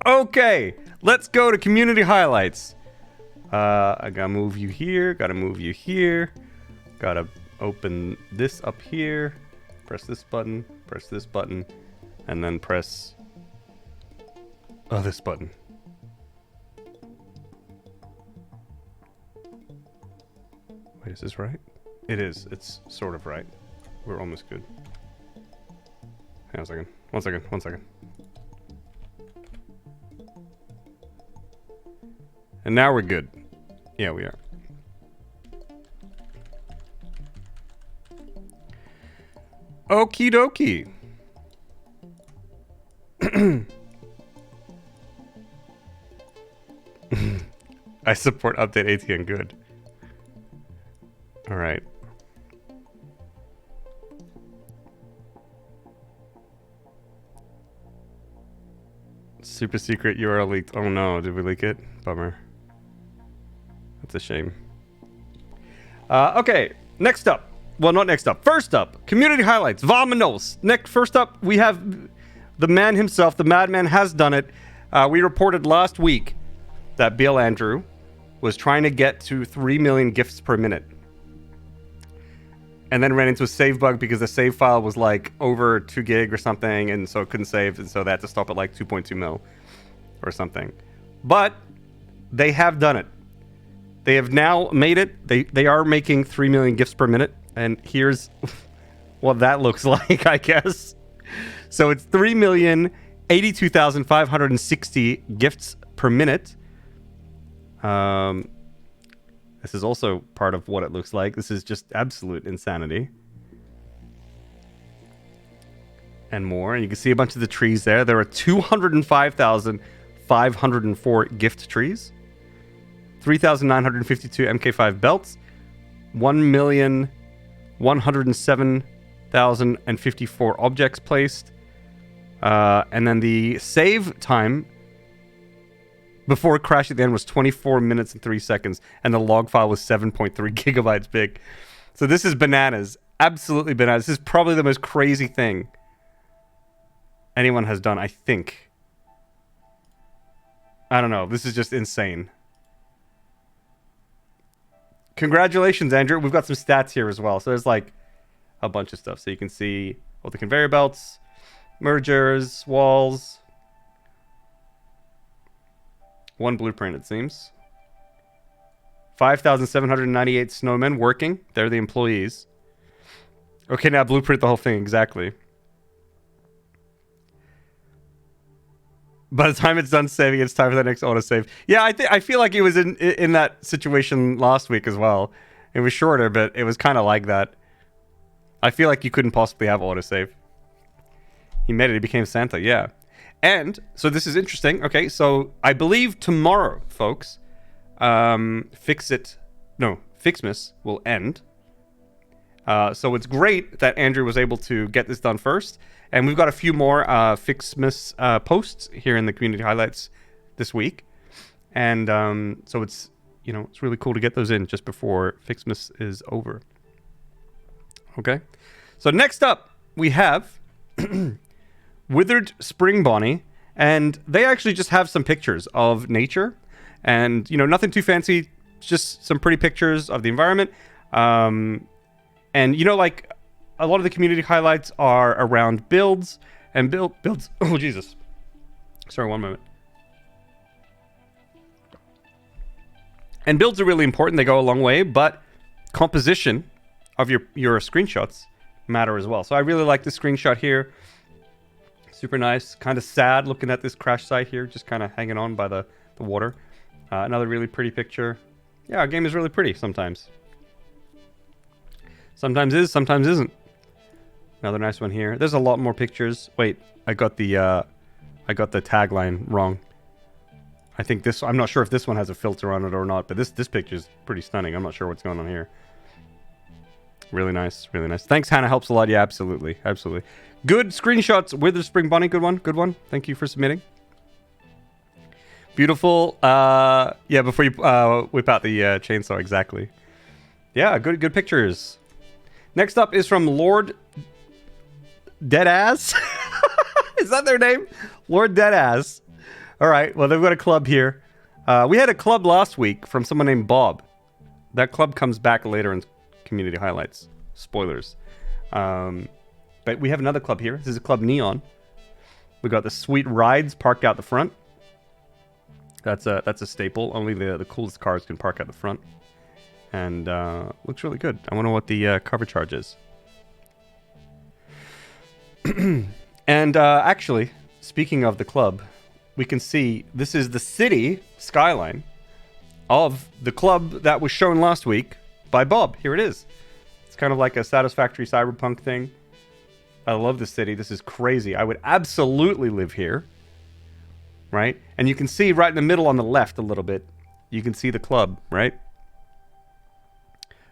Okay, let's go to community highlights. I gotta move you here, gotta move you here. Gotta open this up here. Press this button, and then press this button. Wait, is this right? It is. It's sort of right. We're almost good. Hang on a second. One second. And now we're good. Yeah, we are. Okie dokie. I support update ATN good. All right. Super secret URL leaked. Oh no, did we leak it? Bummer. That's a shame. Okay, next up. Well, not next up. First up, community highlights. Vamanos. First up, we have the man himself. The madman has done it. We reported last week that Bill Andrew was trying to get to 3 million gifts per minute. And then ran into a save bug because the save file was like over 2 gig or something, and so it couldn't save, and so they had to stop at like 2.2 mil or something. But they have done it. They have now made it. They are making 3 million gifts per minute, and here's what that looks like, I guess. So it's 3,082,560 gifts per minute. This is also part of what it looks like. This is just absolute insanity. And more. And you can see a bunch of the trees there. There are 205,504 gift trees. 3,952 MK5 belts. 1,107,054 objects placed. And then the save time before it crashed at the end was 24 minutes and 3 seconds, and the log file was 7.3 gigabytes big. So this is bananas. Absolutely bananas. This is probably the most crazy thing anyone has done, I think. I don't know. This is just insane. Congratulations, Andrew. We've got some stats here as well. So there's like a bunch of stuff. So you can see all the conveyor belts, mergers, walls. One blueprint, it seems. 5,798 snowmen working. They're the employees. Okay, now blueprint the whole thing, exactly. By the time it's done saving, it's time for the next autosave. Yeah, I feel like it was in that situation last week as well. It was shorter, but it was kind of like that. I feel like you couldn't possibly have autosave. He made it. He became Santa, yeah. And, so this is interesting. Okay, so I believe tomorrow, folks, FICSmas will end. So it's great that Andrew was able to get this done first. And we've got a few more FICSmas posts here in the community highlights this week. And so it's, it's really cool to get those in just before FICSmas is over. Okay, so next up, we have witheredspringbonnie, and they actually just have some pictures of nature, and nothing too fancy, just some pretty pictures of the environment. And like a lot of the community highlights are around builds and builds. Oh Jesus! Sorry, one moment. And builds are really important; they go a long way. But composition of your screenshots matter as well. So I really like this screenshot here. Super nice. Kind of sad looking at this crash site here, just kind of hanging on by the water. Another really pretty picture. Yeah, our game is really pretty sometimes. Sometimes is, sometimes isn't. Another nice one here. There's a lot more pictures. Wait, I got the tagline wrong. I think this. I'm not sure if this one has a filter on it or not, but this picture is pretty stunning. I'm not sure what's going on here. Really nice, really nice. Thanks, Hannah. Helps a lot. Yeah, absolutely, absolutely. Good screenshots. witheredspringbonnie, good one, good one. Thank you for submitting. Beautiful. Yeah, before you whip out the chainsaw, exactly. Yeah, good pictures. Next up is from Lord Deadass. Is that their name? Lord Deadass. All right. Well, they've got a club here. We had a club last week from someone named Bob. That club comes back later in community highlights. Spoilers. But we have another club here. This is a Club Neon. We got the sweet rides parked out the front. That's a staple. Only the coolest cars can park out the front. And looks really good. I wonder what the cover charge is. And actually, speaking of the club, we can see this is the city skyline of the club that was shown last week by Bob. Here it is. It's kind of like a Satisfactory cyberpunk thing. I love the city. This is crazy. I would absolutely live here. Right? And you can see right in the middle on the left a little bit, you can see the club, right?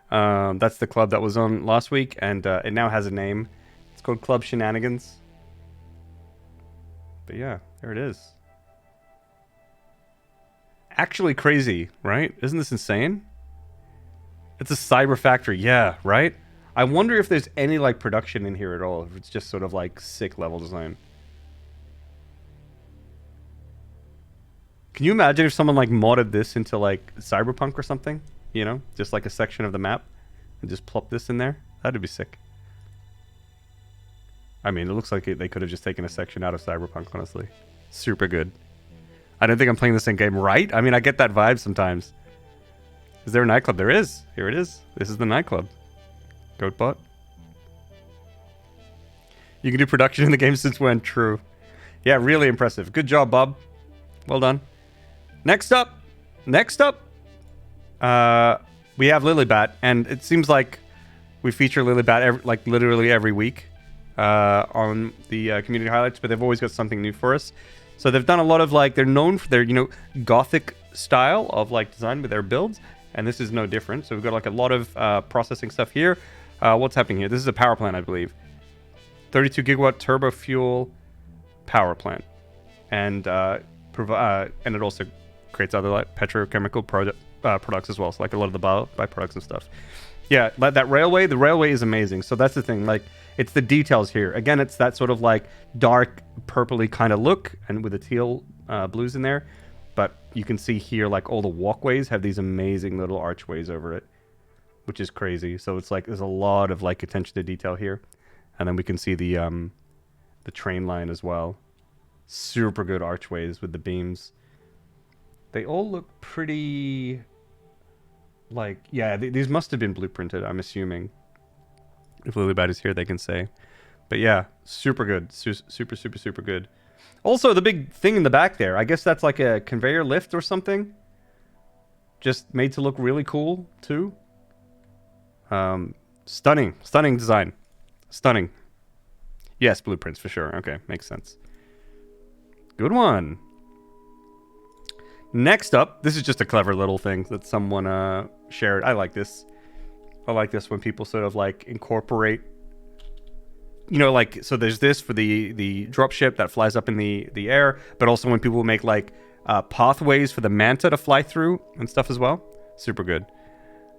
That's the club that was on last week, and it now has a name. It's called Club Shenanigans. But yeah, there it is. Actually crazy, right? Isn't this insane? It's a cyber factory, yeah, right? I wonder if there's any like production in here at all, if it's just sort of like sick level design. Can you imagine if someone like modded this into like Cyberpunk or something? You know, just like a section of the map and just plop this in there? That'd be sick. I mean, it looks like they could have just taken a section out of Cyberpunk, honestly. Super good. I don't think I'm playing the same game right. I mean, I get that vibe sometimes. Is there a nightclub? There is. Here it is. This is the nightclub. Goatbot. You can do production in the game since when? True. Yeah, really impressive. Good job, Bob. Well done. Next up, we have Lilibat, and it seems like we feature Lilibat literally every week on the community highlights, but they've always got something new for us. So they've done a lot of like, they're known for their, Gothic style of like design with their builds, and this is no different. So we've got like a lot of processing stuff here. What's happening here? This is a power plant, I believe. 32 gigawatt Turbofuel Power Plant, and it also creates other like petrochemical products as well. So like a lot of the byproducts and stuff. Yeah, that railway, the railway is amazing. So that's the thing, like it's the details here. Again, it's that sort of like dark purpley kind of look and with the teal blues in there. But you can see here like all the walkways have these amazing little archways over it, which is crazy. So it's like there's a lot of like attention to detail here. And then we can see the train line as well. Super good archways with the beams. They all look pretty like, yeah, these must have been blueprinted, I'm assuming. If Lilibat is here, they can say. But yeah, super good. Super, super, super good. Also, the big thing in the back there, I guess that's like a conveyor lift or something. Just made to look really cool, too. Stunning design. Stunning. Yes, blueprints for sure. Okay, makes sense. Good one. Next up, this is just a clever little thing that someone shared. I like this. I like this when people sort of like incorporate, like, so there's this for the dropship that flies up in the air, but also when people make like pathways for the manta to fly through and stuff as well. Super good.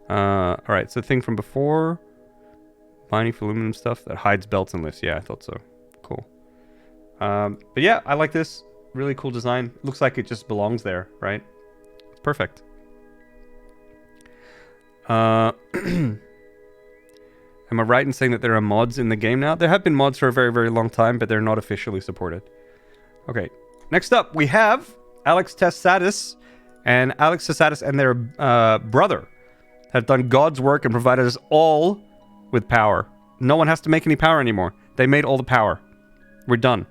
All right, so the thing from before, mining for aluminum stuff that hides belts and lifts. Yeah, I thought so. Cool. But yeah, I like this. Really cool design. Looks like it just belongs there, right? It's perfect. Am I right in saying that there are mods in the game now? There have been mods for a very, very long time, but they're not officially supported. Okay. Next up, we have alextestsatis. And alextestsatis and their brother have done God's work and provided us all with power. No one has to make any power anymore. They made all the power. We're done.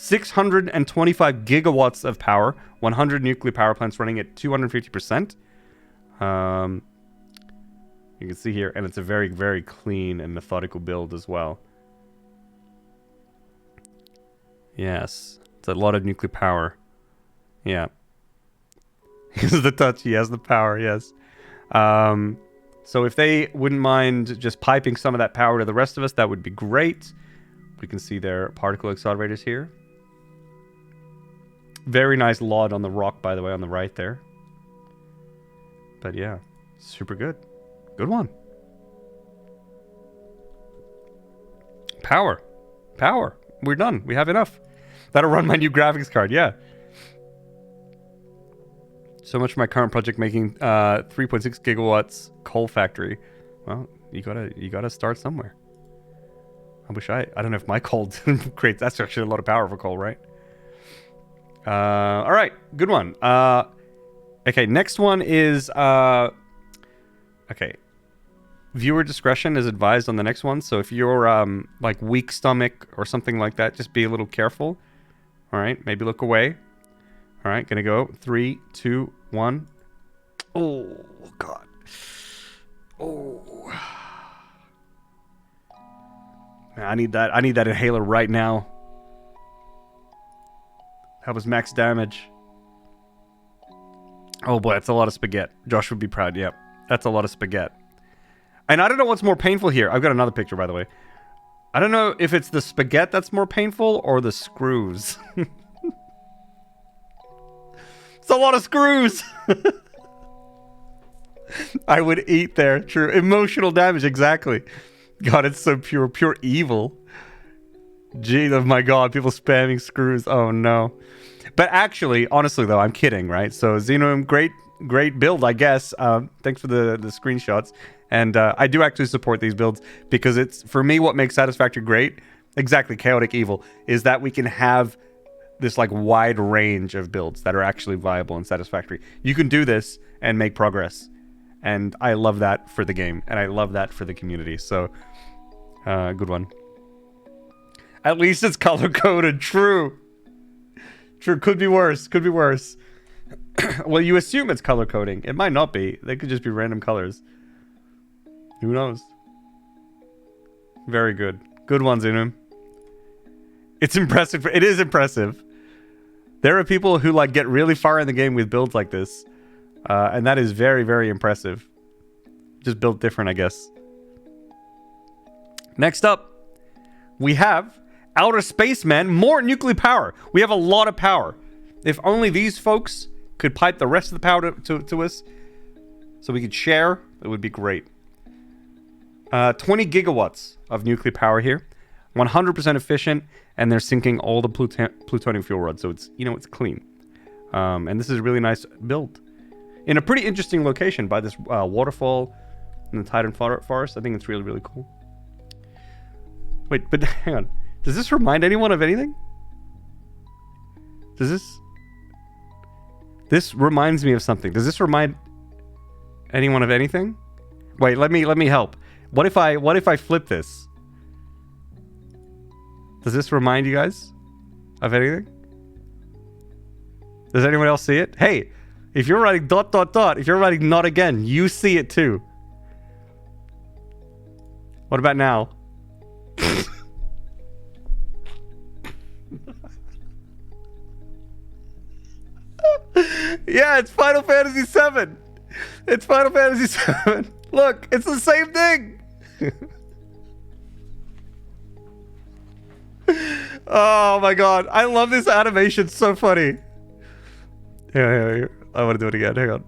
625 gigawatts of power, 100 nuclear power plants running at 250%. You can see here, and it's a very, very clean and methodical build as well. Yes, it's a lot of nuclear power. Yeah. He has the touch, he has the power, yes. So if they wouldn't mind just piping some of that power to the rest of us, that would be great. We can see their particle accelerators here. Very nice LOD on the rock, by the way, on the right there. But yeah, super good. Good one. Power. We're done. We have enough. That'll run my new graphics card, yeah. So much for my current project making 3.6 gigawatts coal factory. Well, you gotta start somewhere. I wish I don't know if my coal creates. That's actually a lot of power for coal, right? All right, good one. Okay, next one is okay. Viewer discretion is advised on the next one. So if you're like weak stomach or something like that, just be a little careful. All right, maybe look away. All right, gonna go 3, 2, 1. Oh God. Oh. I need that inhaler right now. That was max damage. Oh boy, that's a lot of spaghetti. Josh would be proud. Yep, that's a lot of spaghetti. And I don't know what's more painful here. I've got another picture, by the way. I don't know if it's the spaghetti that's more painful or the screws. It's a lot of screws. I would eat there. True. Emotional damage, exactly. God, it's so pure. Pure evil. Gee, oh my God. People spamming screws. Oh, no. But actually, honestly, though, I'm kidding, right? So, Xenome, great build, I guess. Thanks for the screenshots. And I do actually support these builds because it's, for me, what makes Satisfactory great, exactly, chaotic evil, is that we can have this like wide range of builds that are actually viable and satisfactory. You can do this and make progress. And I love that for the game. And I love that for the community. So, good one. At least it's color-coded. True. True. Could be worse. Could be worse. Well, you assume it's color coding. It might not be. They could just be random colors. Who knows? Very good. Good ones, Inum. It's impressive. It is impressive. There are people who like get really far in the game with builds like this. And that is very, very impressive. Just built different, I guess. Next up, we have outerspacemannn, more nuclear power. We have a lot of power. If only these folks could pipe the rest of the power to us so we could share, it would be great. 20 gigawatts of nuclear power here. 100% efficient, and they're sinking all the plutonium fuel rods, so it's, you know, it's clean. And this is a really nice build. In a pretty interesting location by this waterfall in the Titan Forest. I think it's really, really cool. Wait, but hang on. Does this remind anyone of anything? Does this... This reminds me of something. Does this remind anyone of anything? Wait, let me help. What if I flip this? Does this remind you guys of anything? Does anyone else see it? Hey, if you're writing ... if you're writing not again, you see it too. What about now? Yeah, it's Final Fantasy VII. It's Final Fantasy VII. Look, it's the same thing. Oh my God, I love this animation. It's so funny. Here. I want to do it again. Hang on.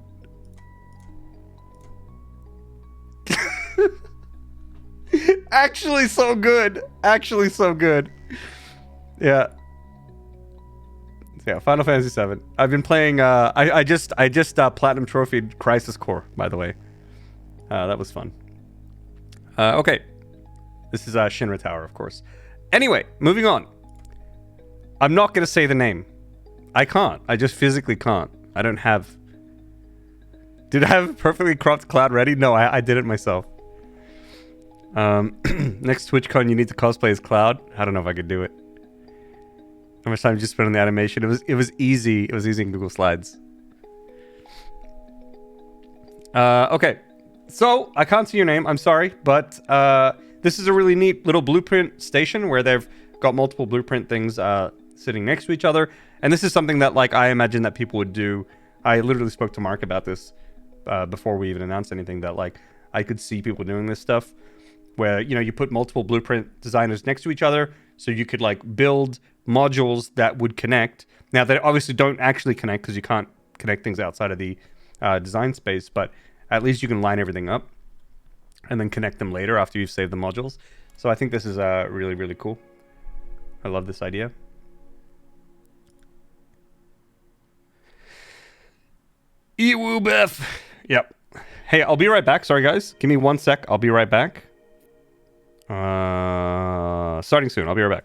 Actually so good. Actually so good. Yeah. Yeah, Final Fantasy VII. I've been playing, I just platinum trophied Crisis Core, by the way. That was fun. Okay. This is Shinra Tower, of course. Anyway, moving on. I'm not going to say the name. I can't. I just physically can't. I don't have... Did I have a perfectly cropped cloud ready? No, I did it myself. Next TwitchCon, you need to cosplay as Cloud. I don't know if I could do it. How much time did you spend on the animation? It was easy. It was easy in Google Slides. Okay. So, I can't see your name. I'm sorry. But this is a really neat little blueprint station where they've got multiple blueprint things sitting next to each other. And this is something that, like, I imagine that people would do. I literally spoke to Mark about this before we even announced anything, that, like, I could see people doing this stuff where, you know, you put multiple blueprint designers next to each other so you could, like, build modules that would connect. Now, they obviously don't actually connect because you can't connect things outside of the design space, but at least you can line everything up and then connect them later after you've saved the modules. So I think this is really, really cool. I love this idea. Ewubeth. Yep. Hey, I'll be right back. Sorry, guys. Give me 1 sec. I'll be right back. Starting soon. I'll be right back.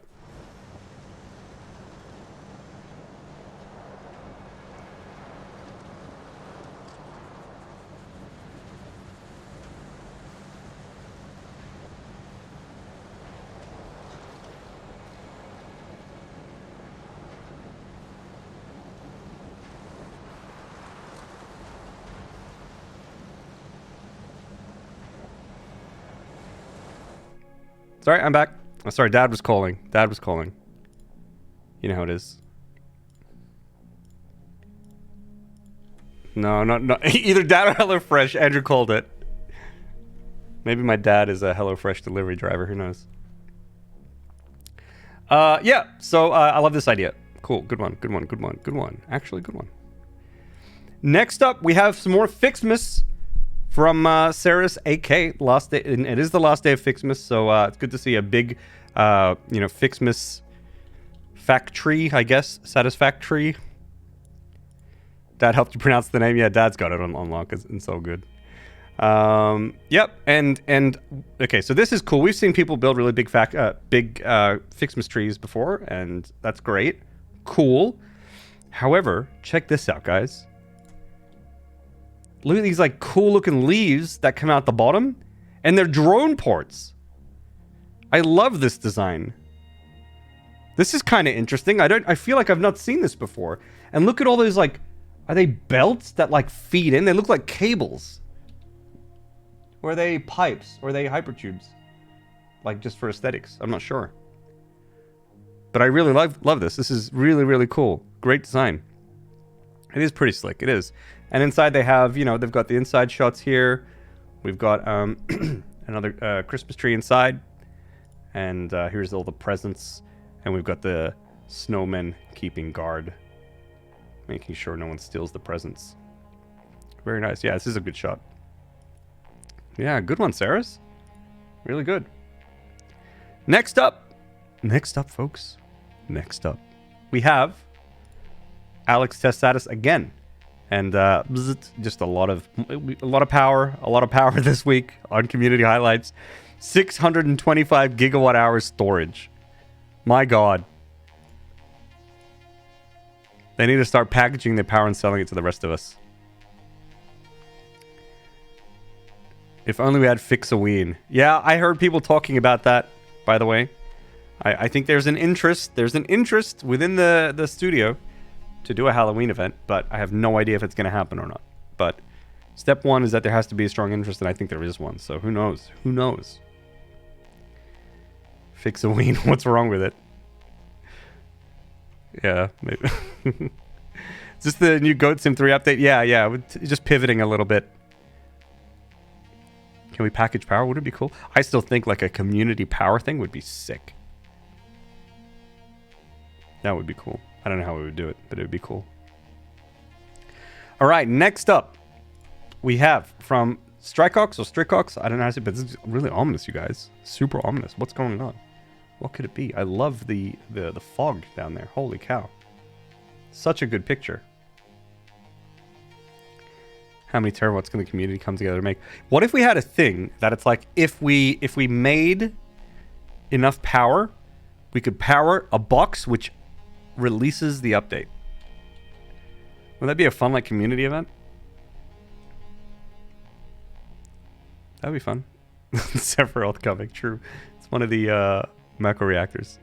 Sorry, I'm back. Oh, sorry, Dad was calling. Dad was calling. You know how it is. No. Either Dad or HelloFresh. Andrew called it. Maybe my dad is a HelloFresh delivery driver. Who knows? Yeah. So I love this idea. Cool. Good one. Actually, good one. Next up, we have some more FICSMAS. From Sarah's AK, last day. And it is the last day of FICSMAS, so it's good to see a big, FICSMAS factory, I guess. Satisfactory. Dad helped you pronounce the name. Yeah, Dad's got it on lock. It's so good. Yep. And okay, so this is cool. We've seen people build really big FICSMAS trees before, and that's great. Cool. However, check this out, guys. Look at these like cool looking leaves that come out the bottom, and they're drone ports. I love this design. This is kind of interesting. I feel like I've not seen this before. And look at all those, like, are they belts that like feed in? They look like cables. Or are they pipes? Or are they hypertubes? Like just for aesthetics. I'm not sure. But I really love this. This is really, really cool. Great design. It is pretty slick. It is. And inside they have, they've got the inside shots here. We've got another Christmas tree inside. And here's all the presents. And we've got the snowmen keeping guard. Making sure no one steals the presents. Very nice. Yeah, this is a good shot. Yeah, good one, Sarah's. Really good. Next up, folks. Next up, we have alextestsatis again. And just a lot of power this week on community highlights. 625 gigawatt hours storage. My God. They need to start packaging their power and selling it to the rest of us. If only we had FICSoween. Yeah, I heard people talking about that, by the way. I think there's an interest. There's an interest within the studio to do a Halloween event, but I have no idea if it's going to happen or not. But step one is that there has to be a strong interest, and I think there is one. So who knows? Who knows? FICSoween, what's wrong with it? Yeah, maybe. Is this the new Goat Sim 3 update? Yeah. Just pivoting a little bit. Can we package power? Would it be cool? I still think like a community power thing would be sick. That would be cool. I don't know how we would do it, but it would be cool. All right, next up, we have from Strikox. I don't know how to say it, but this is really ominous, you guys. Super ominous. What's going on? What could it be? I love the fog down there. Holy cow. Such a good picture. How many terawatts can the community come together to make? What if we had a thing that it's like if we made enough power, we could power a box which releases the update. Would that be a fun like community event? That'd be fun. Sephiroth coming, true. It's one of the macro reactors.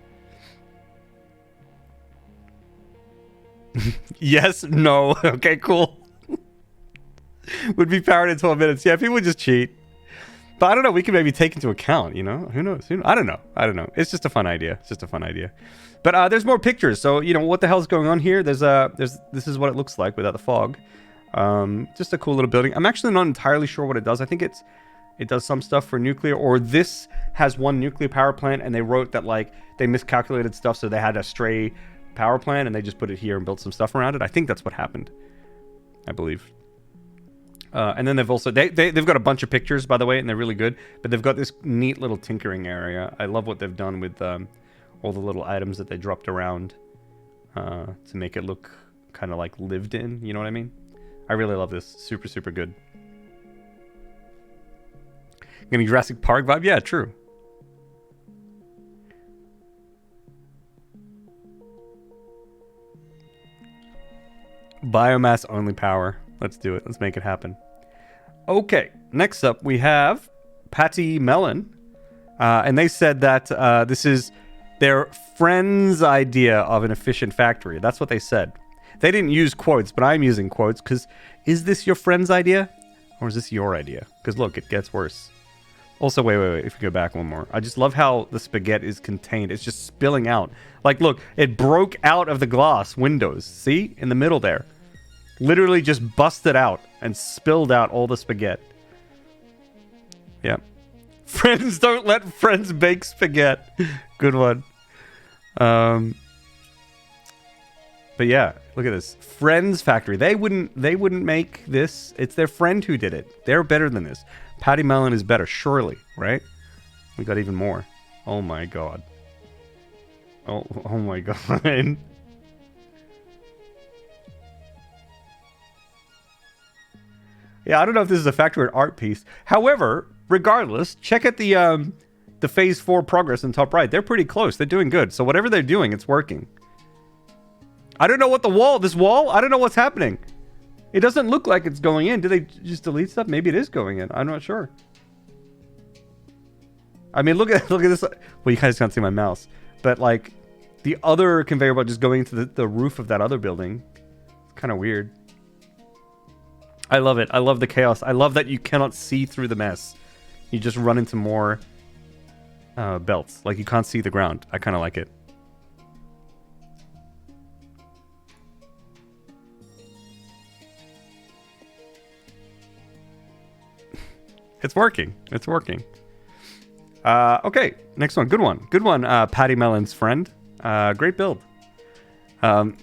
Yes, no. Okay, cool. Would be powered in 12 minutes. Yeah, people would just cheat. But I don't know. We could maybe take into account, Who knows? I don't know. It's just a fun idea. But there's more pictures. So, what the hell's going on here? This is what it looks like without the fog. Just a cool little building. I'm actually not entirely sure what it does. I think it does some stuff for nuclear, or this has one nuclear power plant and they wrote that like they miscalculated stuff, so they had a stray power plant and they just put it here and built some stuff around it. I think that's what happened. I believe. And then they've also they've got a bunch of pictures, by the way, and they're really good. But they've got this neat little tinkering area. I love what they've done with all the little items that they dropped around to make it look kind of like lived in. You know what I mean? I really love this. Super, super good. Getting Jurassic Park vibe? Yeah, true. Biomass only power. Let's do it. Let's make it happen. Okay, next up we have Patty Mellon. And they said that this is their friend's idea of an efficient factory. That's what they said. They didn't use quotes, but I'm using quotes because is this your friend's idea? Or is this your idea? Because look, it gets worse. Also, wait. If you go back one more. I just love how the spaghetti is contained. It's just spilling out. Like, look, it broke out of the glass windows. See? In the middle there. Literally just busted out and spilled out all the spaghetti. Yeah. Friends don't let friends bake spaghetti. Good one. But yeah, look at this. Friends factory. They wouldn't make this. It's their friend who did it. They're better than this. Patty Mellon is better, surely, right? We got even more. Oh my god. Oh my god. Yeah, I don't know if this is a factory or art piece. However, regardless, check out the phase 4 progress in top right. They're pretty close. They're doing good. So whatever they're doing, it's working. I don't know what this wall, I don't know what's happening. It doesn't look like it's going in. Did they just delete stuff? Maybe it is going in. I'm not sure. I mean, look at this. Well, you guys can't see my mouse. But like the other conveyor belt just going into the roof of that other building. It's kind of weird. I love it. I love the chaos. I love that you cannot see through the mess. You just run into more belts. Like you can't see the ground. I kind of like it. It's working. It's working. Okay, next one. Good one. Good one, Patty Mellon's friend. Great build.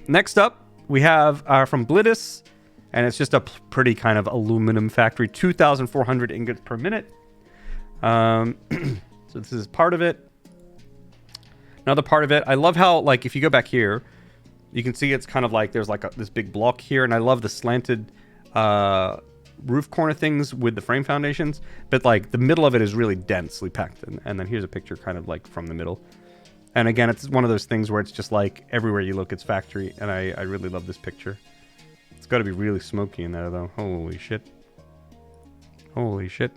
Next up, we have from Blittis, and it's just a pretty kind of aluminum factory. 2,400 ingots per minute. So this is part of it. Another part of it. I love how, like, if you go back here, you can see it's kind of like there's like this big block here, and I love the slanted roof corner things with the frame foundations, but like the middle of it is really densely packed, and then here's a picture kind of like from the middle. And again, it's one of those things where it's just like everywhere you look it's factory, and I really love this picture. It's got to be really smoky in there though. Holy shit. Holy shit.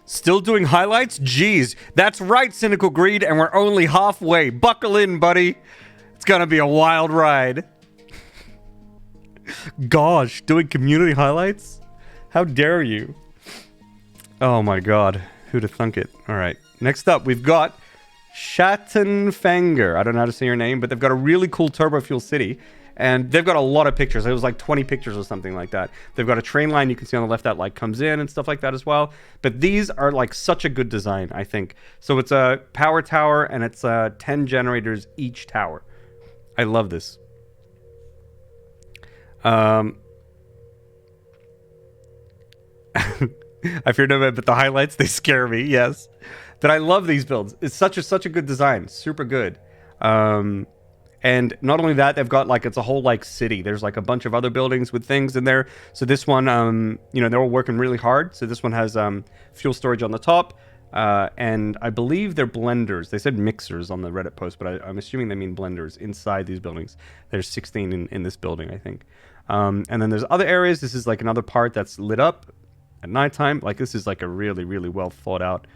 Still doing highlights? Jeez, that's right, Cynical Greed, and we're only halfway. Buckle in, buddy. It's gonna be a wild ride. Gosh, doing community highlights? How dare you? Oh my god, who'd have thunk it? Alright, next up, we've got Schattenfanger. I don't know how to say your name, but they've got a really cool Turbofuel City. And they've got a lot of pictures. It was like 20 pictures or something like that. They've got a train line you can see on the left that like comes in and stuff like that as well. But these are like such a good design, I think. So it's a power tower and it's 10 generators each tower. I love this. I fear no man, but the highlights, they scare me, yes. But I love these builds. It's such a good design. Super good. And not only that, they've got like, it's a whole like city. There's like a bunch of other buildings with things in there. So this one, you know, they're all working really hard. So this one has fuel storage on the top. And I believe they're blenders. They said mixers on the Reddit post, but I'm assuming they mean blenders inside these buildings. There's 16 in this building, I think. And then there's other areas. This is like another part that's lit up at nighttime. Like this is like a really, really well thought out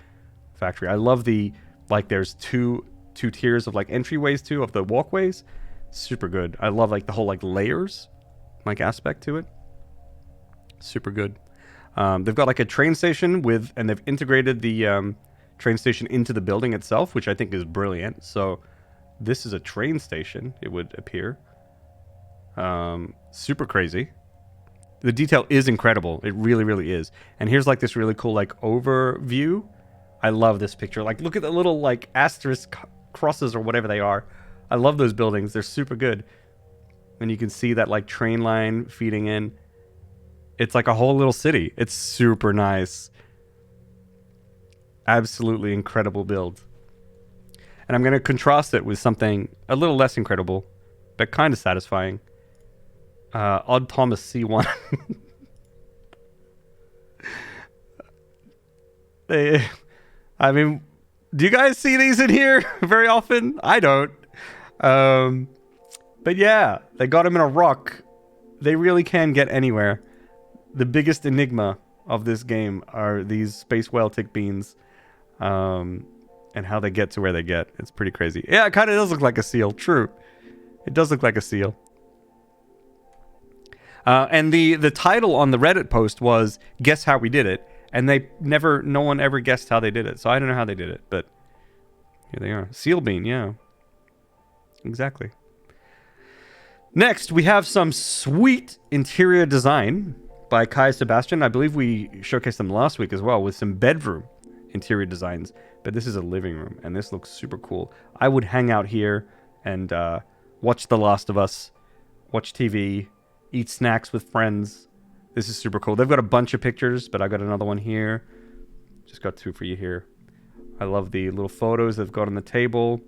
factory. I love the, like there's two tiers of like entryways too of the walkways. Super good. I love like the whole like layers like aspect to it. Super good. They've got like a train station and they've integrated the train station into the building itself, which I think is brilliant. So this is a train station, it would appear. Super crazy. The detail is incredible. It really, really is. And here's like this really cool like overview. I love this picture. Like look at the little like asterisk crosses or whatever they are. I love those buildings. They're super good. And you can see that like train line feeding in. It's like a whole little city. It's super nice. Absolutely incredible build. And I'm going to contrast it with something a little less incredible, but kind of satisfying. Odd Thomas C1. I mean, do you guys see these in here very often? I don't. But yeah, they got him in a rock. They really can get anywhere. The biggest enigma of this game are these space whale tick beans. And how they get to where they get. It's pretty crazy. Yeah, it kind of does look like a seal. True. It does look like a seal. And the title on the Reddit post was, Guess How We Did It. And no one ever guessed how they did it. So I don't know how they did it, but here they are. Seal bean, yeah. Exactly. Next, we have some sweet interior design by KaiaSebastian. I believe we showcased them last week as well with some bedroom interior designs. But this is a living room, and this looks super cool. I would hang out here and watch The Last of Us, watch TV, eat snacks with friends. This is super cool. They've got a bunch of pictures, but I got another one here. Just got two for you here. I love the little photos they've got on the table.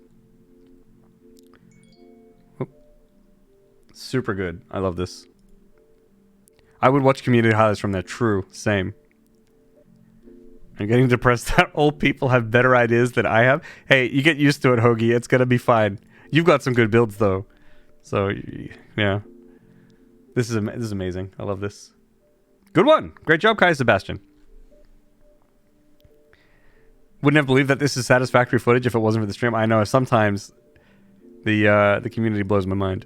Oop. Super good. I love this. I would watch community highlights from there. True. Same. I'm getting depressed that old people have better ideas than I have. Hey, you get used to it, Hoagie. It's going to be fine. You've got some good builds, though. So, yeah. This is amazing. I love this. Good one. Great job, KaiaSebastian. Wouldn't have believed that this is satisfactory footage if it wasn't for the stream. I know. Sometimes the community blows my mind.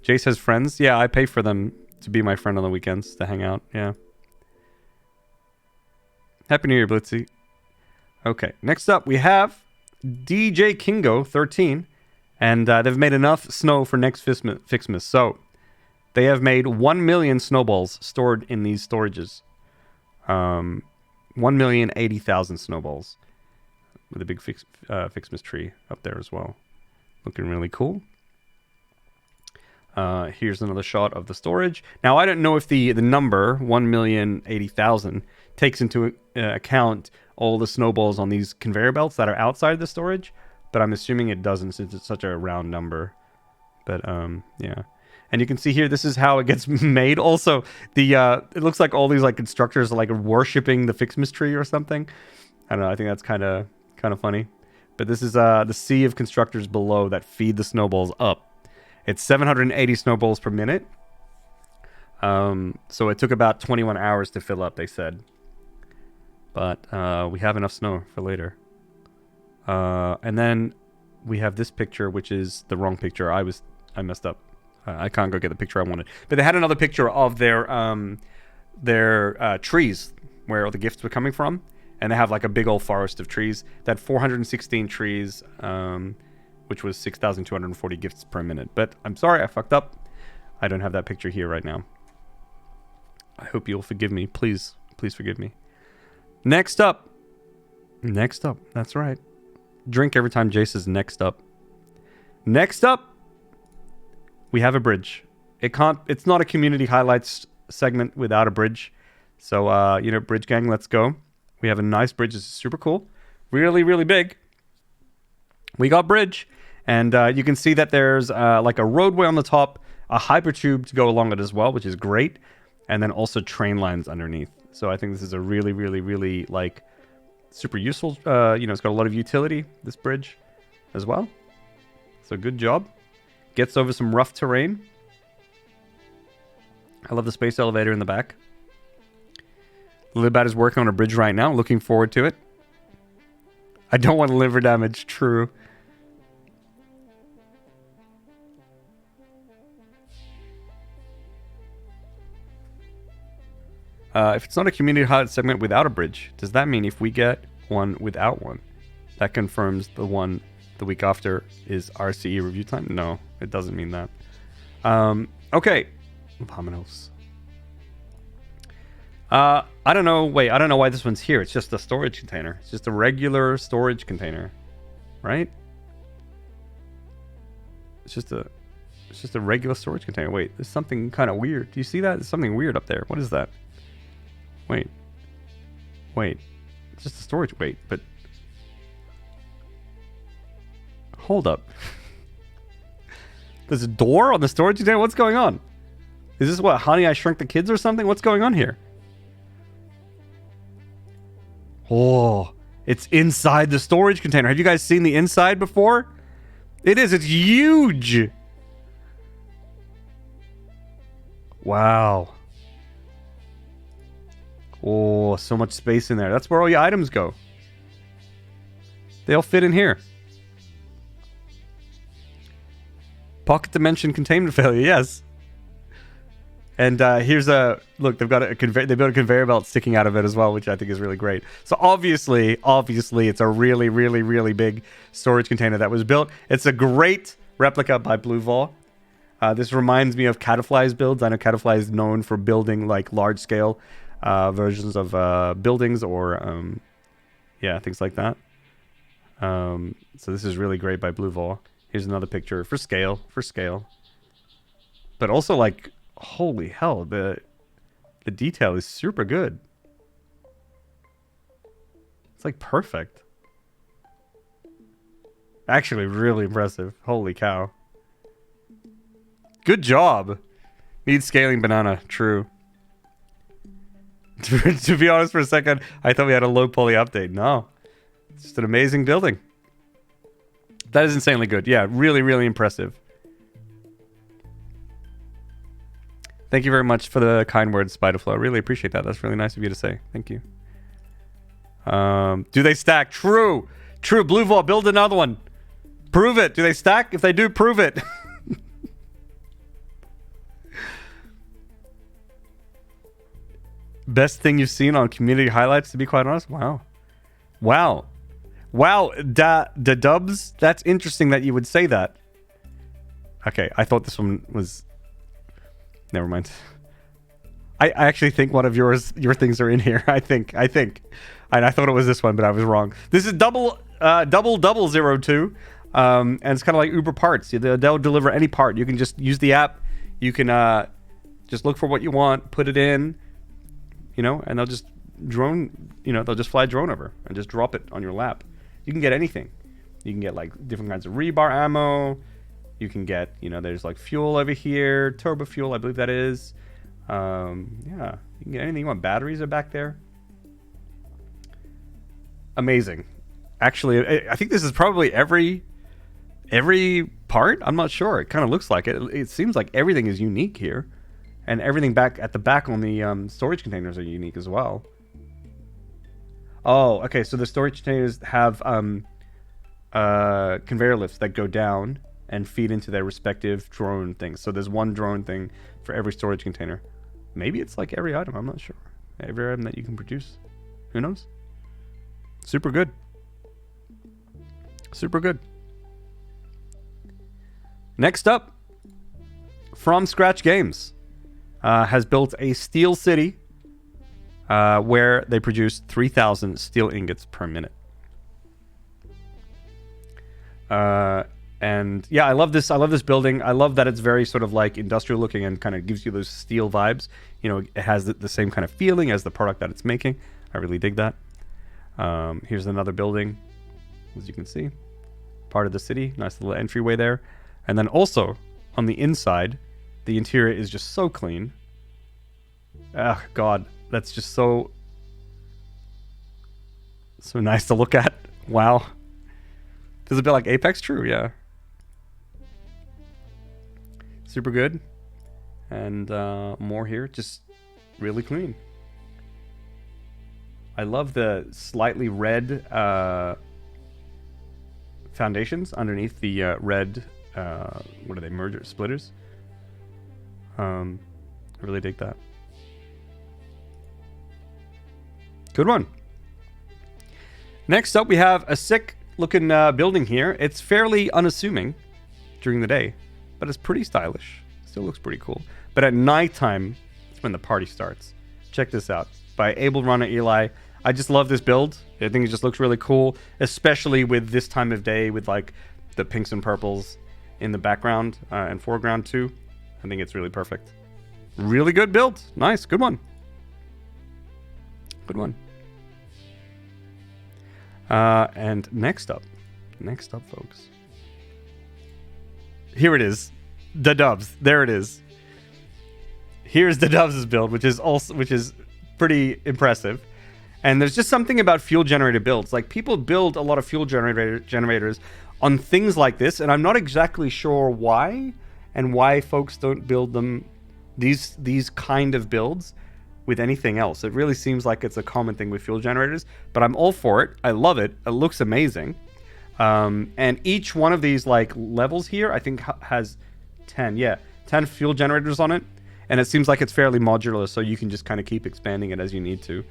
Jace has friends. Yeah, I pay for them to be my friend on the weekends, to hang out. Yeah. Happy New Year, Blitzy. Okay, next up we have DJ Kingo 13, and they've made enough snow for next FICSMAS. So they have made 1 million snowballs stored in these storages. 1,080,000 snowballs with a big FICSMAS tree up there as well. Looking really cool. Here's another shot of the storage. Now, I don't know if the number 1,080,000 takes into account all the snowballs on these conveyor belts that are outside the storage, but I'm assuming it doesn't since it's such a round number. But yeah, and you can see here this is how it gets made. Also, it looks like all these like constructors are like worshipping the FICSMAS tree or something. I don't know. I think that's kind of funny. But this is the sea of constructors below that feed the snowballs up. It's 780 snowballs per minute. So it took about 21 hours to fill up, they said. But we have enough snow for later. And then we have this picture, which is the wrong picture. I messed up. I can't go get the picture I wanted. But they had another picture of their trees, where all the gifts were coming from. And they have like a big old forest of trees. They had 416 trees, which was 6,240 gifts per minute. But I'm sorry, I fucked up. I don't have that picture here right now. I hope you'll forgive me. Please forgive me. Next up. That's right. Drink every time Jay says next up. Next up, we have a bridge. It's not a community highlights segment without a bridge. So, BridgeGang, let's go. We have a nice bridge. This is super cool. Really, really big. We got bridge. And you can see that there's like a roadway on the top, a hypertube to go along it as well, which is great. And then also train lines underneath. So I think this is a really, really, really like super useful. It's got a lot of utility, this bridge as well. So good job. Gets over some rough terrain. I love the space elevator in the back. Lilibat is working on a bridge right now. Looking forward to it. I don't want liver damage. True. If it's not a community highlight segment without a bridge, does that mean if we get one without one, that confirms the one the week after is RCE review time? No, it doesn't mean that. Okay. Vamonos. I don't know. Wait, I don't know why this one's here. It's just a storage container. It's just a regular storage container, right? It's just a regular storage container. Wait, there's something kind of weird. Do you see that? There's something weird up there. What is that? Wait. It's just a storage. Wait, but Hold up. There's a door on the storage container? What's going on? Is this what, Honey, I Shrunk the Kids or something? What's going on here? Oh, it's inside the storage container. Have you guys seen the inside before? It is. It's huge. Wow. Oh, so much space in there. That's where all your items go. They all fit in here. Pocket dimension containment failure, yes. And here's a look. They've got a conveyor belt sticking out of it as well, which I think is really great. So obviously, it's a really, really, really big storage container that was built. It's a great replica by bluevaw. This reminds me of Caterfly's builds. I know Caterfly is known for building like large scale versions of buildings or yeah, things like that. So this is really great by bluevaw. Here's another picture for scale, but also like, holy hell, the detail is super good. It's like perfect. Actually, really impressive. Holy cow. Good job. Needs scaling banana. True. To be honest for a second, I thought we had a low poly update. No. It's just an amazing building. That is insanely good. Yeah, really, really impressive. Thank you very much for the kind words, Spiderflow. I really appreciate that. That's really nice of you to say. Thank you. Do they stack? True. True. bluevaw, build another one. Prove it. Do they stack? If they do, prove it. Best thing you've seen on community highlights, to be quite honest? Wow. Wow. Wow. Da dubs. That's interesting that you would say that. Okay, I thought this one was... Never mind. I actually think one of your things are in here. I think. And I thought it was this one, but I was wrong. This is double 02. And it's kind of like UberParts. They'll deliver any part. You can just use the app. You can just look for what you want, put it in, you know, and they'll just they'll just fly a drone over and just drop it on your lap. You can get anything. You can get like different kinds of rebar ammo. You can get, there's like fuel over here, turbo fuel, I believe that is. Yeah, you can get anything you want. Batteries are back there. Amazing. Actually, I think this is probably every part. I'm not sure. It kind of looks like it. It seems like everything is unique here, and everything back at the back on the storage containers are unique as well. Oh, okay. So the storage containers have conveyor lifts that go down and feed into their respective drone things. So there's one drone thing for every storage container. Maybe it's like every item, I'm not sure. Every item that you can produce. Who knows? Super good. Super good. Next up, From Scratch Games has built a steel city where they produce 3,000 steel ingots per minute. And yeah, I love this building. I love that it's very sort of like industrial looking and kind of gives you those steel vibes. It has the same kind of feeling as the product that it's making. I really dig that. Here's another building, as you can see. Part of the city. Nice little entryway there. And then also, on the inside, the interior is just so clean. Oh, God. That's just so nice to look at. Wow. Feels a bit like Apex, true, yeah. Super good. And more here, just really clean. I love the slightly red foundations underneath the red, what are they, merger splitters? I really dig that. Good one. Next up, we have a sick looking building here. It's fairly unassuming during the day, but it's pretty stylish. Still looks pretty cool. But at nighttime, it's when the party starts. Check this out. By AbleRunnerEli. I just love this build. I think it just looks really cool, especially with this time of day with like the pinks and purples in the background and foreground too. I think it's really perfect. Really good build. Nice. Good one. Good one. And next up, folks, Here it is. The Dubs. There it is. Here's the Dubs' build, which is pretty impressive. And there's just something about fuel generator builds. Like, people build a lot of fuel generators on things like this, and I'm not exactly sure why, and why folks don't build them, these kind of builds, with anything else. It really seems like it's a common thing with fuel generators, but I'm all for it. I love it. It looks amazing. And each one of these like levels here, I think has 10 fuel generators on it. And it seems like it's fairly modular, so you can just kind of keep expanding it as you need to.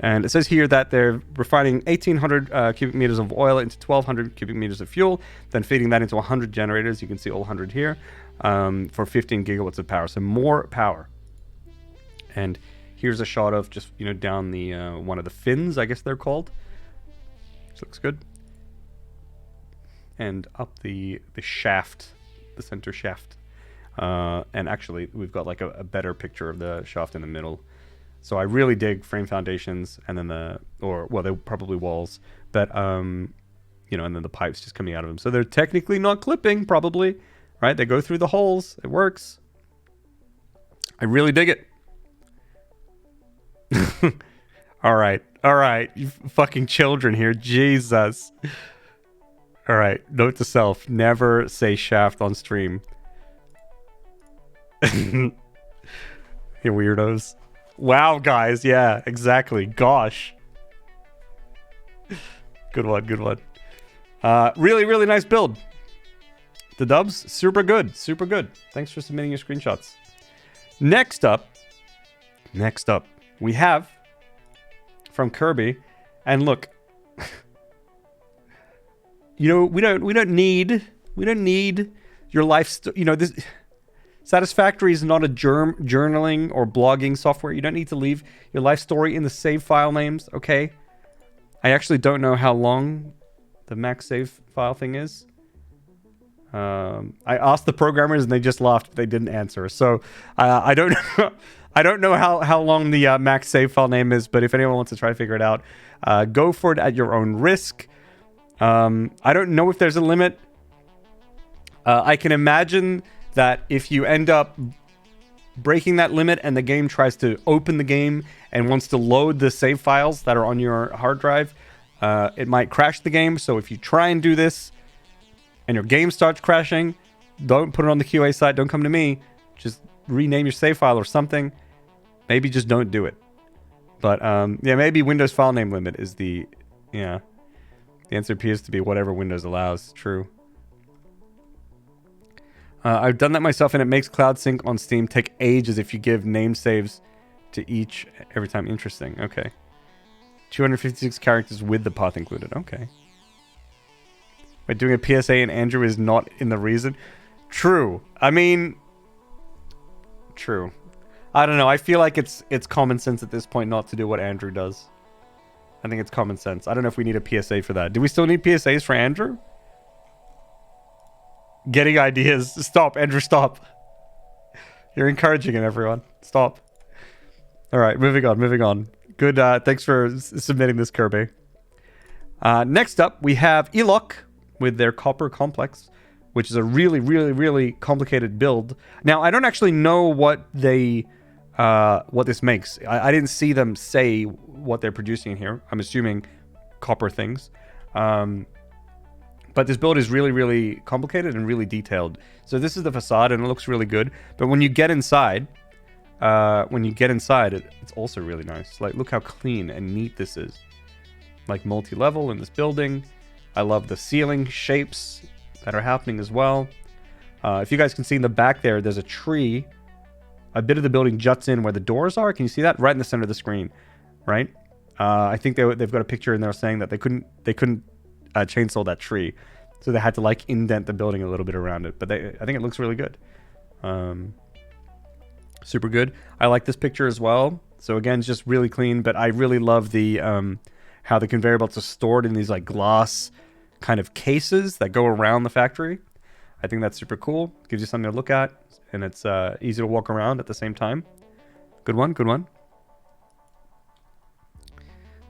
And it says here that they're refining 1,800 cubic meters of oil into 1,200 cubic meters of fuel, then feeding that into 100 generators. You can see all 100 here, for 15 gigawatts of power. So more power. And here's a shot of just, down the one of the fins, I guess they're called. This looks good. And up the shaft, the center shaft. And actually, we've got like a better picture of the shaft in the middle. So I really dig frame foundations, and then they're probably walls, but and then the pipes just coming out of them. So they're technically not clipping, probably, right? They go through the holes. It works. I really dig it. All right, you fucking children here, Jesus. All right, note to self: never say shaft on stream. You weirdos. Wow, guys. Yeah, exactly. Gosh. Good one. Really, really nice build. The Dubs, super good. Super good. Thanks for submitting your screenshots. Next up, we have from Kirbeh. And look, we don't need your life. This Satisfactory is not a journaling or blogging software. You don't need to leave your life story in the save file names, okay? I actually don't know how long the max save file thing is. I asked the programmers and they just laughed, but they didn't answer. So I don't know. I don't know how long the max save file name is, but if anyone wants to try to figure it out, go for it at your own risk. I don't know if there's a limit. I can imagine that if you end up breaking that limit and the game tries to open the game and wants to load the save files that are on your hard drive, it might crash the game. So if you try and do this and your game starts crashing, don't put it on the QA site. Don't come to me. Just rename your save file or something. Maybe just don't do it. But maybe Windows file name limit is the answer appears to be whatever Windows allows. True. I've done that myself, and it makes Cloud Sync on Steam take ages if you give name saves to each every time. Interesting. Okay. 256 characters with the path included. Okay. But doing a PSA and Andrew is not in the reason. True. I mean, true. I don't know. I feel like it's common sense at this point not to do what Andrew does. I think it's common sense. I don't know if we need a PSA for that. Do we still need PSAs for Andrew? Getting ideas. Stop, Andrew, stop. You're encouraging him, everyone. Stop. All right, moving on. Good, thanks for submitting this, Kirbeh. Next up, we have Elok with their Copper Complex, which is a really, really, really complicated build. Now, I don't actually know what this makes. I didn't see them say what they're producing in here. I'm assuming copper things. But this build is really, really complicated and really detailed. So this is the facade, and it looks really good. But when you get inside, it's also really nice. Like, look how clean and neat this is. Like, multi-level in this building. I love the ceiling shapes that are happening as well. If you guys can see in the back there's a tree. A bit of the building juts in where the doors are. Can you see that? Right in the center of the screen, right? I think they've got a picture in there saying that they couldn't chainsaw that tree, so they had to like indent the building a little bit around it. But I think it looks really good. Super good. I like this picture as well. So again, it's just really clean. But I really love the how the conveyor belts are stored in these like glass kind of cases that go around the factory. I think that's super cool. Gives you something to look at, and it's easy to walk around at the same time. Good one.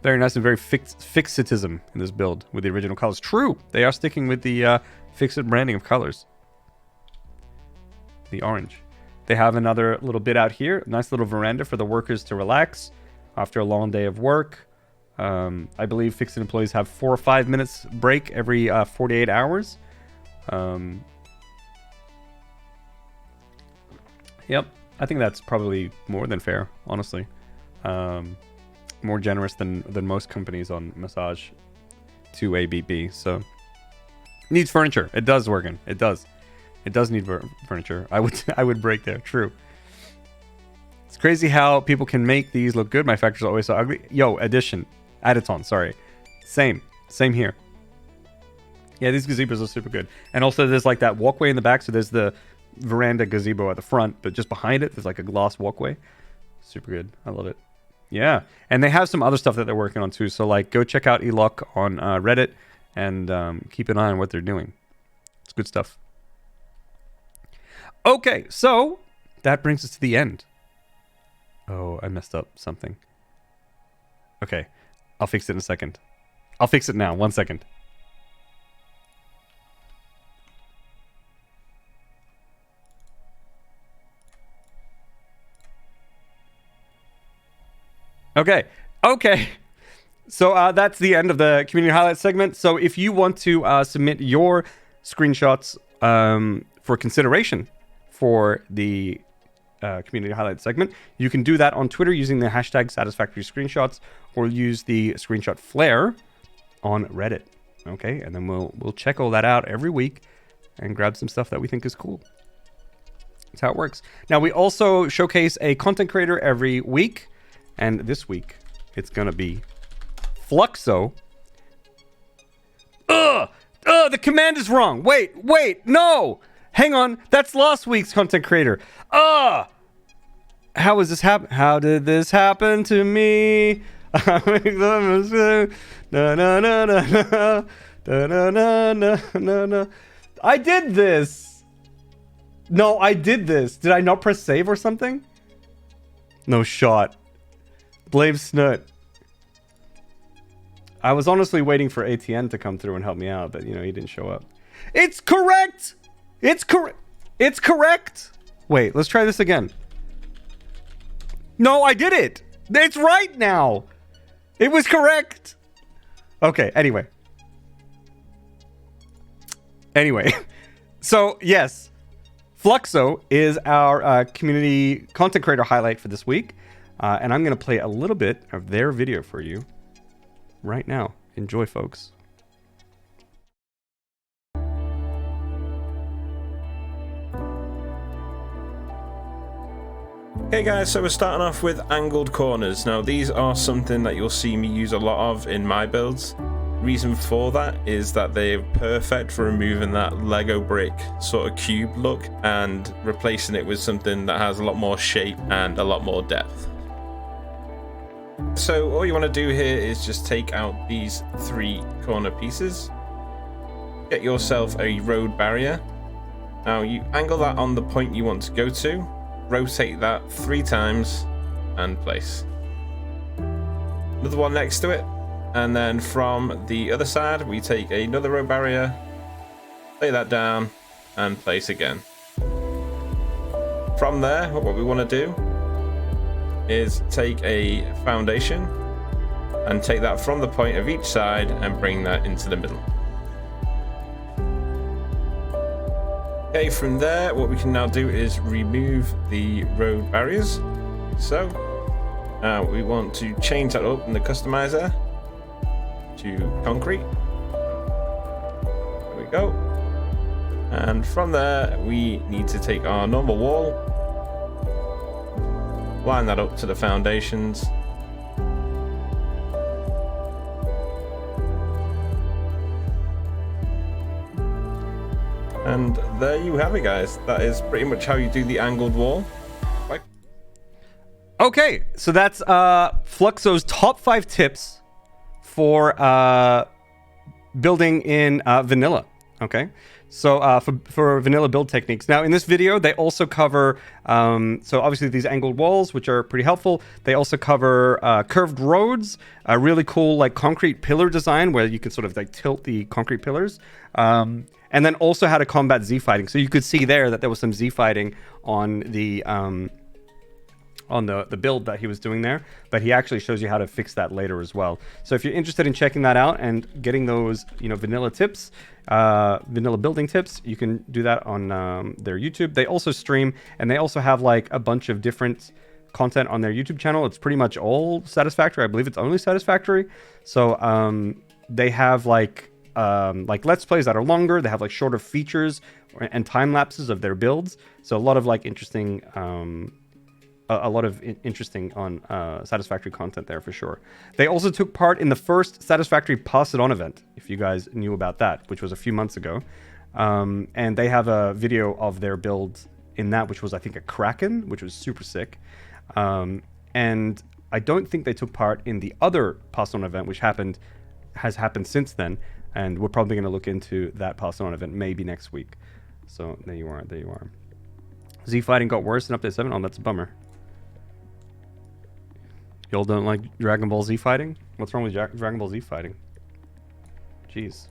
Very nice and very fixatism in this build with the original colors. True, they are sticking with the fixed branding of colors. The orange. They have another little bit out here. Nice little veranda for the workers to relax after a long day of work. I believe fixed employees have 4 or 5 minutes break every 48 hours. Yep, I think that's probably more than fair, honestly. More generous than most companies on massage to ABB. So needs furniture. It does, Worgen. It does. It does need furniture. I would break there. True. It's crazy how people can make these look good. My factories are always so ugly. Yo, addition. Additon, sorry. Same here. Yeah, these gazebos are super good. And also there's like that walkway in the back. So there's the veranda gazebo at the front, but just behind it, there's like a glass walkway. Super good. I love it. Yeah. And they have some other stuff that they're working on too. So like go check out Elok on Reddit and keep an eye on what they're doing. It's good stuff. Okay, so that brings us to the end. Oh, I messed up something. Okay, I'll fix it in a second. I'll fix it now. 1 second. Okay. So that's the end of the community highlights segment. So if you want to submit your screenshots for consideration for the community highlights segment, you can do that on Twitter using the hashtag Satisfactory Screenshots, or use the screenshot flare on Reddit. Okay, and then we'll check all that out every week and grab some stuff that we think is cool. That's how it works. Now we also showcase a content creator every week, and this week it's gonna be Fluxo. The command is wrong. Wait, no. Hang on, that's last week's content creator. How is this happen? How did this happen to me? I make the mistake. Na. I did this. No, I did this. Did I not press save or something? No shot. Blave Snut. I was honestly waiting for ATN to come through and help me out, but you know, he didn't show up. It's correct. It's correct. Wait, let's try this again. No, I did it. It's right now. It was correct. Okay, anyway. So, yes. Fluxo is our community content creator highlight for this week. And I'm going to play a little bit of their video for you right now. Enjoy, folks. Hey guys, so we're starting off with angled corners. Now these are something that you'll see me use a lot of in my builds. Reason for that is that they're perfect for removing that Lego brick sort of cube look and replacing it with something that has a lot more shape and a lot more depth. So all you want to do here is just take out these 3 corner pieces, get yourself a road barrier. Now you angle that on the point you want to go to, rotate that 3 times and place. Another one next to it, and then from the other side we take another row barrier, lay that down and place again. From there, what we want to do is take a foundation and take that from the point of each side and bring that into the middle. Okay, from there, what we can now do is remove the road barriers. So, we want to change that up in the customizer to concrete. There we go. And from there, we need to take our normal wall, line that up to the foundations. And there you have it, guys. That is pretty much how you do the angled wall. Bye. Okay, so that's Fluxo's top 5 tips for building in vanilla. Okay, So for vanilla build techniques. Now in this video, they also cover, so obviously these angled walls, which are pretty helpful. They also cover curved roads, a really cool like concrete pillar design where you can sort of like tilt the concrete pillars. And then also how to combat Z-fighting. So you could see there that there was some Z-fighting on the build that he was doing there, but he actually shows you how to fix that later as well. So if you're interested in checking that out and getting those, vanilla tips, vanilla building tips, you can do that on their YouTube. They also stream, and they also have like a bunch of different content on their YouTube channel. It's pretty much all Satisfactory. I believe it's only Satisfactory. So they have like let's plays that are longer. They have like shorter features and time lapses of their builds. So a lot of like interesting interesting on Satisfactory content there for sure. They also took part in the first Satisfactory Pass It On event, if you guys knew about that, which was a few months ago. And they have a video of their build in that, which was I think a Kraken, which was super sick. And I don't think they took part in the other Pass It On event, which has happened since then. And we're probably going to look into that Pass It On event maybe next week. So there you are. Z fighting got worse in update 7. Oh, that's a bummer. Y'all don't like Dragon Ball Z fighting? What's wrong with Dragon Ball Z fighting? Jeez.